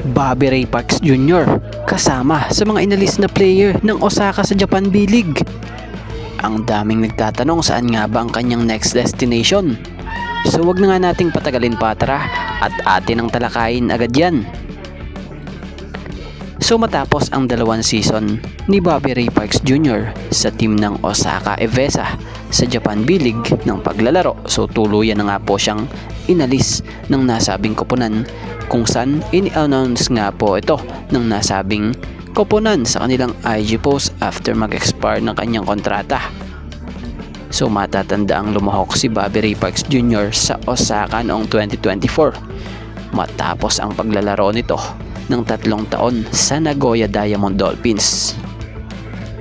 Bobby Ray Parks Jr. kasama sa mga inalis na player ng Osaka sa Japan B-League. Ang daming nagtatanong saan nga ba ang kanyang next destination. So wag na nga nating patagalin pa, tara at atin ang talakayin agad yan. So matapos ang 2 season ni Bobby Ray Parks Jr. sa team ng Osaka Evesa sa Japan B-League ng paglalaro, so tuluyan na nga po siyang inalis ng nasabing koponan, kung saan ini-announce nga po ito ng nasabing koponan sa kanilang IG post after mag-expire ng kanyang kontrata. So matatanda ang lumahok si Bobby Ray Parks Jr. sa Osaka noong 2024 matapos ang paglalaro nito ng 3 taon sa Nagoya Diamond Dolphins.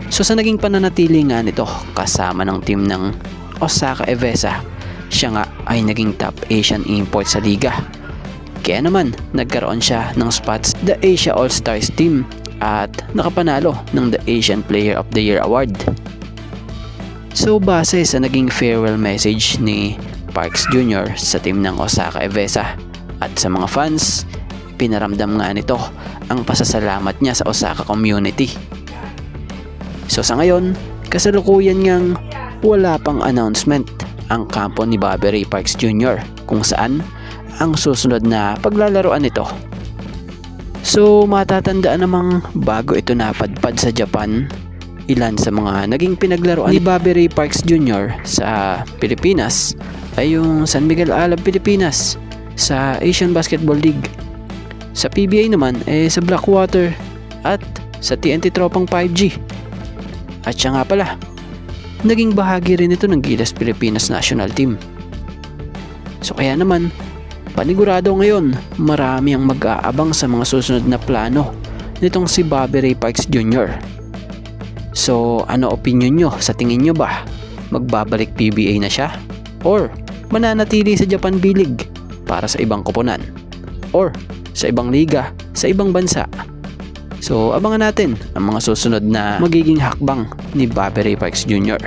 So sa naging pananatili nga nito kasama ng team ng Osaka Evesa, siya nga ay naging top Asian import sa liga. Kaya naman nagkaroon siya ng spots the Asia All-Stars team at nakapanalo ng the Asian Player of the Year award. So base sa naging farewell message ni Parks Jr. sa team ng Osaka Evesa at sa mga fans, pinaramdam nga nito ang pasasalamat niya sa Osaka community. So sa ngayon, kasalukuyan ngang wala pang announcement ang kampo ni Bobby Ray Parks Jr. kung saan ang susunod na paglalaroan nito. So matatandaan namang bago ito napadpad sa Japan, ilan sa mga naging pinaglaruan ni Bobby Ray Parks Jr. sa Pilipinas ay yung San Miguel Alab Pilipinas sa Asian Basketball League. Sa PBA naman sa Blackwater at sa TNT Tropang 5G. At siya nga pala, naging bahagi rin ito ng Gilas Pilipinas National Team. So kaya naman, panigurado ngayon marami ang mag-aabang sa mga susunod na plano nitong si Bobby Ray Parks Jr. So ano opinion nyo? Sa tingin nyo ba magbabalik PBA na siya? Or mananatili sa Japan B-League para sa ibang koponan? Or sa ibang liga, sa ibang bansa? So abangan natin ang mga susunod na magiging hakbang ni Bobby Ray Parks Jr.